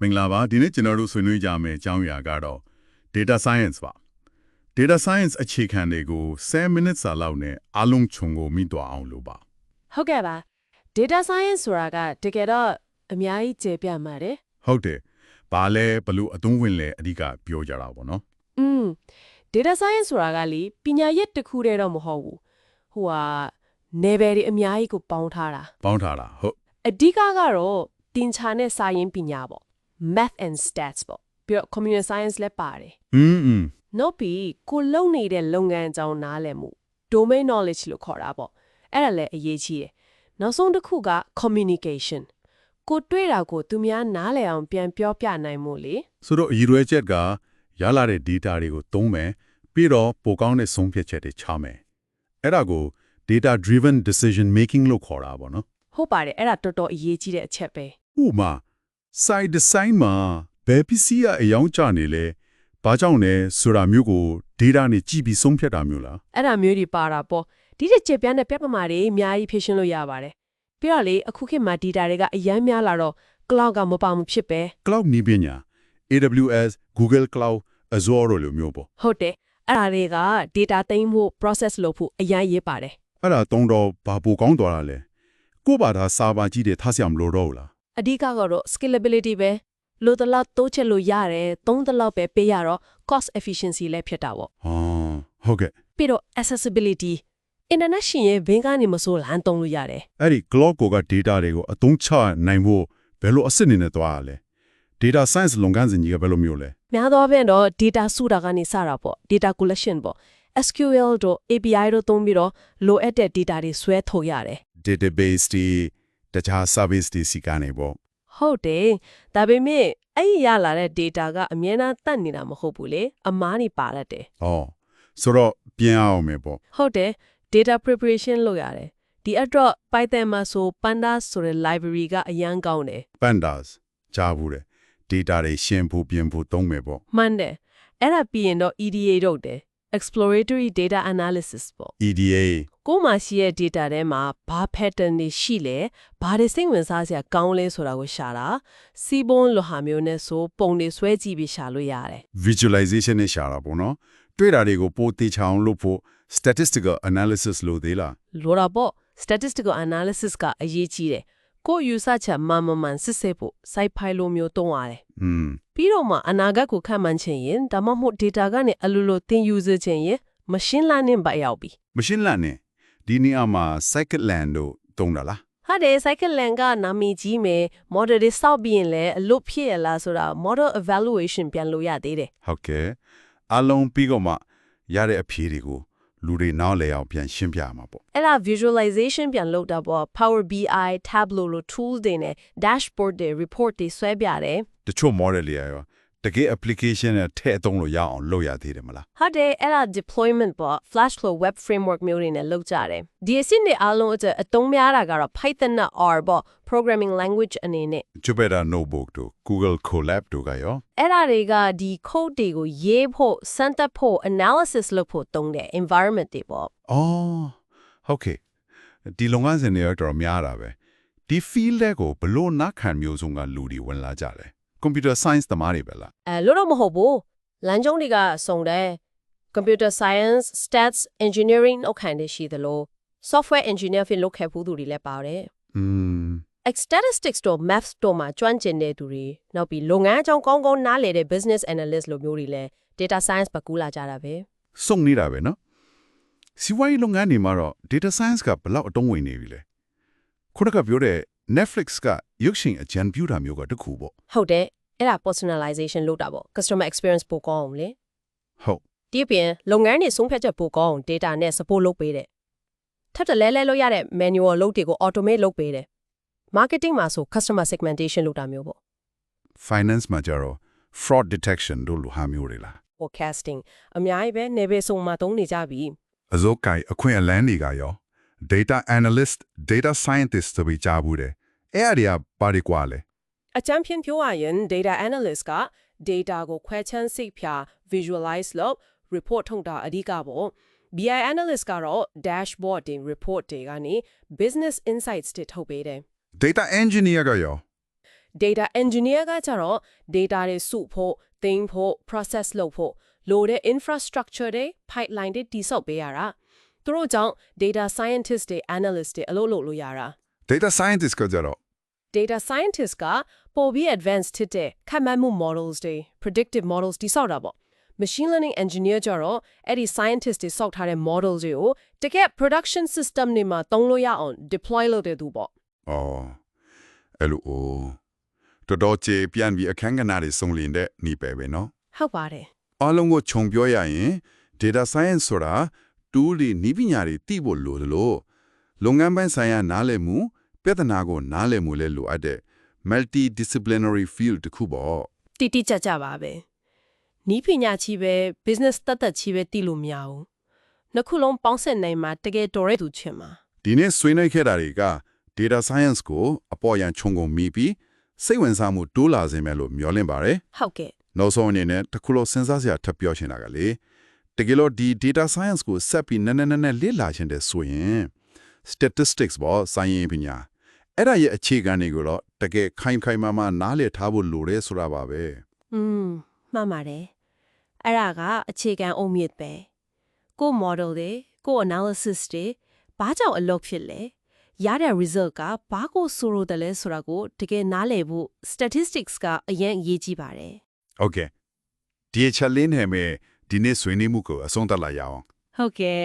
မင်္ဂလာပါဒီနေ့ကျွန်တော်တို့ဆွေးနွေးကြမယ့်အကြောင်းအရာကတော့ data science ပါ data science အခြေခံတွေကို10 minutes စာလောက်နဲ့အားလုံးခြုံကိုမိသွားအောင်လို့ပါဟုတ်ကဲ့ပါ data science ဆိုတာကတကယ်တော့အများကြီးကျေပြတ်မှာတယ်ဟုတ်တယ်ဘာလဲဘလို့အသုံးဝင်လဲအဓိကပြောကြတာပေါ့နော်data science ဆိုတာကလေပညာရပ်တစ်ခုတည်းတော့မဟုတ်ဘူးဟိုဟာနယ်ပယ်တွေအများကြီးကိုပေါင်းထားတာဟုတ်အဓိကကတော့တင်ချာနဲ့စာရင်းပညာပေါ့ math and stats ပေါ့ပြီးတော့ computer science လည်းပါတယ်နောက်ပြီးကိုလုံနေတဲ့လုပ်ငန်းအကြောင်းနားလည်မှု domain knowledge လို့ခေါ်တာပေါ့အဲ့ဒါလည်းအရေးကြီးတယ်နောက်ဆုံးတစ်ခုက communication ကိုတွေ့တာကိုသူများနားလည်အောင်ပြန်ပြောပြနိုင်မှုလေဆိုတော့အရည်ရွယ်ချက်ကရလာတဲ့ data တွေကိုသုံးမယ်ပြီးတော့ပိုကောင်းတဲ့ဆုံးဖြတ်ချက်တွေချမယ်အဲ့ဒါကို data driven decision making လို့ခေါ်တာပေါ့နော်ဟုတ်ပါတယ်အဲ့ဒါတော်တော်အရေးကြီးတဲ့အချက်ပဲဥပမာ site design မှာဘယ်ပစ္စည်းအယောင်ကျနေလဲဘာကြောင့်လဲဆိုတာမျိုးကို data နဲ့ကြည့်ပြီးဆုံးဖြတ်တာမျိုးလားအဲ့ဒါမျိုးတွေပါတာပေါ့ဒီတဲ့ချက်ပြန်းတဲ့ပြဿနာတွေအများကြီးဖြေရှင်းလို့ရပါတယ်ပြီးတော့လေအခုခေတ်မှာ data တွေကအများများလာတော့ cloud ကမပါမှုဖြစ်ပဲ cloud နည်းပညာ AWS Google Cloud Azure တို့လိုမျိုးပေါ့ဟုတ်တယ်အဲ့ဒါတွေက data သိမ်းဖို့ process လုပ်ဖို့အများကြီးပါတယ်အဲ့ဒါတုံးတော့ဘာပိုကောင်းသွားတာလဲကို့ဘာသာစာပါကြီးတွေထားစရာမလိုတော့ဘူးလားအဓိကတော့ scalability ပဲလိုတလောက်တိုးချက်လို့ရတယ်သုံးတလောက်ပဲပေးရတော့ cost efficiency လည်းဖြစ်တာပေါ့ဟုတ်ကဲ့ပြီးတော့ accessibility internet ရှင်ရဲ့ဘင်းကနေမဆိုးလမ်းသုံးလို့ရတယ်အဲ့ဒီ cloud က data တွေကိုအသုံးချနိုင်ဖို့ဘယ်လိုအစစ်အနေနဲ့သွားရလဲ data science လုပ်ငန်းစဉ်ကြီးကဘယ်လိုမျိုးလဲများသောအားဖြင့်တော့ data စုတာကနေစတာပေါ့ data collection ပေါ့ SQL တို့ API တို့သုံးပြီးတော့လိုအပ်တဲ့ data တွေဆွဲထုတ်ရတယ် database တွေတခြား service တွေစီကနေပေါ့ဟုတ်တယ်ဒါပေမဲ့အဲ့ရလာတဲ့ data ကအမြဲတမ်းတတ်နေတာမဟုတ်ဘူးလေအမားနေပါတတ်တယ်ဆိုတော့ပြင်အောင်မယ်ပေါ့ဟုတ်တယ် data preparation လုပ်ရတယ်ဒီအတွက် Python မှာဆို pandas ဆိုတဲ့ library ကအရန်ကောင်းတယ် pandas ကြားဘူးတယ် data တွေရှင်းဖို့ပြင်ဖို့သုံးမယ်ပေါ့မှန်တယ်အဲ့ဒါပြီးရင်တော့ EDA လုပ်တယ် exploratory data analysis ပေါ့ EDA ကိုမှရှိရဲ့ data ထဲမှာဘာ pattern တွေရှိလဲဘာတွေစိတ်ဝင်စားစရာကောင်းလဲဆိုတာကိုရှာတာစီးပွန်းလိုဟာမျိုးနဲ့ဆိုပုံတွေဆွဲကြည့်ပြီးရှာလို့ရတယ် visualization နဲ့ရှာတာပေါ့နော်တွေ့တာတွေကိုပိုသေချာအောင်လုပ်ဖို့ statistical analysis လို့သေးလားလိုတာပေါ့ statistical analysis ကအရေးကြီးတယ်ကိုယူဆချက်မှန်စစ်စစ်ဖို့ site file လိုမျိုးသုံးရတယ်ပြီးတော့မှအနာဂတ်ကိုခန့်မှန်းခြင်းရင်ဒါမှမဟုတ် data ကနေအလိုလိုသင်ယူစေခြင်းရင် machine learning ပါရောက်ပြီ machine learning ဒီနေရာမှာ scikit-learn တို့သုံးတာလားဟုတ်တယ် scikit-learn ကနာမည်ကြီးမယ် model တွေစောက်ပြီးရင်လည်းအလုပ်ဖြစ်ရလားဆိုတာ model evaluation ပြန်လို့ရသေးတယ်ဟုတ်ကဲ့အလုံးပြီးတော့မှရတဲ့အဖြေတွေကိုလူတွေနားလည်အောင်ပြန်ရှင်းပြရမှာပေါ့အဲ့ဒါ visualization ပြန်လုပ်တာပေါ့ Power BI Tableau လို tools တွေနဲ့ dashboard တွေ report တွေဆွဲပြတယ်တချို့ model တွေရောတကယ် application နဲ့ထည့်အသုံးလို့ရအောင်လုပ်ရသေးတယ်မလားဟုတ်တယ်အဲ့ဒါ deployment ပေါ့ Flashflow web framework မျိုးတွေနဲ့လုပ်ကြတယ်ဒီအစစ်တွေအားလုံးအသုံးများတာကတော့ Python နဲ့ R ပေါ့ programming language အနေနဲ့ Jupyter notebook တို့ Google Colab တို့ကရောအဲ့ဒါတွေကဒီ code တွေကိုရေးဖို့စမ်းသပ်ဖို့ analysis လုပ်ဖို့သုံးတယ် environment တွေပေါ့ဟုတ်ကဲ့ဒီလုပ်ငန်းစဉ်တွေတော့များတာပဲဒီ field တွေကိုဘလို့နားခံမျိုးစုံကလူတွေဝင်လာကြတယ်computer science သမားတွေပဲလားလို့တော့မဟုတ်ဘူးလမ်းကျုံတွေကစုံတယ် computer science stats engineering လောက်ခံနေရှိသလို software engineer ဖြစ်လုပ်ခဲ့ဖို့သူတွေလည်းပါတယ်statistics တို့ maths တို့မှာကျွမ်းကျင်တဲ့သူတွေနောက်ပြီးလုပ်ငန်းအကြောင်းကောင်းကောင်းနားလည်တဲ့ business analyst လိုမျိုးတွေလည်း data science ပတ်ကူလာကြတာပဲစုံနေတာပဲနော်စီဝိုင်းလုပ်ငန်းတွေမှာတော့ data science ကဘယ်လောက်အတုံးဝင်နေပြီလဲခုနကပြောတဲ့Netflix ကရုပ်ရှင်အကြံပြုတာမျိုးကတခုပေါ့ဟုတ်တယ်အဲ့ဒါ personalization လုပ်တာပေါ့ customer experience ပိုကောင်းအောင်လေဟုတ်ဒီပြင်လုပ်ငန်းတွေဆုံးဖြတ်ချက်ပိုကောင်းအောင် data နဲ့ support လုပ်ပေးတယ်ထပ်တလဲလဲလုပ်ရတဲ့ manual လုပ်တွေကို automate လုပ်ပေးတယ် marketing မှာဆို customer segmentation လုပ်တာမျိုးပေါ့ finance မှာကျတော့ fraud detection တို့လိုဟာမျိုးတွေလား forecasting အများကြီးပဲနေပဲစုံမှာသုံးနေကြပြီအစိုးကိုင်အခွင့်အလမ်းတွေကရောdata analyst data scientist ဆိုပြီးကြားဘူးတယ်အဲ့အရာဘာတွေကွာလဲအကြမ်းဖြင့်ပြောရရင် data analyst က data ကိုခွဲခြမ်းစိတ်ဖြာ visualize လုပ် report ထုတ်တာအဓိကပေါ့ BI analyst ကတော့ dashboard တွေ report တွေကနေ business insights တွေထုတ်ပေးတယ် data engineer ကရော data engineer ကကြတော့ data တွေစုဖို့ think ဖို့ process လုပ်ဖို့လိုတဲ့ infrastructure တွေ pipeline တွေတည်ဆောက်ပေးရတာသူတို့ကြောင့် data scientist တွေ analyst တွေအလုပ်လုပ်လို့ရတာ data scientist ကကြတော့ data scientist ကပိုပြီး advanced ဖြစ်တဲ့ခန့်မှန်းမှု models တွေ predictive models တည်ဆောက်တာပေါ့ machine learning engineer ကြတော့အဲ့ဒီ scientist တွေစောက်ထားတဲ့ models တွေကိုတကယ် production system တွေမှာသုံးလို့ရအောင် deploy လုပ်တဲ့သူပေါ့ အော်အဲ့လိုတော်တော်ကျေပြန်ပြီးအခန်းကဏ္ဍတွေစုံလင်တဲ့နေပဲပဲနော် ဟုတ်ပါတယ် အားလုံးကိုခြုံပြောရရင် data science ဆိုတာ tool တွေနည်းပညာတွေသိဖို့လိုတယ်လို့လုပ်ငန်းပိုင်းဆိုင်ရာနားလည်မှုပြဿနာကိုနားလည်မှုလဲလိုအပ်တဲ့ multidisciplinary field တစ်ခုပေါ့ တိတိကျကျပါပဲနီးပညာချီပဲ business တတ်ချီပဲသိလို့မရဘူးနှစ်ခုလုံးပေါင်းစပ်နိုင်မှာတကယ်တော်တဲ့သူချင်းမှာ ဒီနေ့ဆွေးနွေးခဲ့တာတွေက data science ကိုအပေါ်ယံခြုံငုံမိပြီးစိတ်ဝင်စားမှုတိုးလာစေမယ်လို့မျှော်လင့်ပါတယ် ဟုတ်ကဲ့ နောက်ဆုံးအနေနဲ့တစ်ခုလုံးစဉ်းစားစရာထပ်ပြောချင်တာကလေတကယ်လို့ဒီ data science ကိုဆက်ပြီးနည်းနည်းလေ့လာချင်တဲ့ဆိုရင် statistics ပေါ့စာရင်းပညာအဲ့ဒါရဲ့အခြေခံတွေကိုတော့တကယ်ခိုင်မာနားလည်ထားဖို့လိုတယ်ဆိုတာပါပဲ မှန်ပါတယ်အဲ့ဒါကအခြေခံအုံမြစ်ပဲကို model တွေကို analysis တွေဘာကြောင့်အလုပ်ဖြစ်လဲရတဲ့ result ကဘာကိုဆိုလိုတယ်လဲဆိုတာကိုတကယ်နားလည်ဖို့ statistics ကအရင်အရေးကြီးပါတယ် Okay ဒီချက်လေးနဲ့မယ်ဒီနေ့ဆွေးနွေးမှုကိုအဆုံးသတ်လိုက်ရအောင် ဟုတ်ကဲ့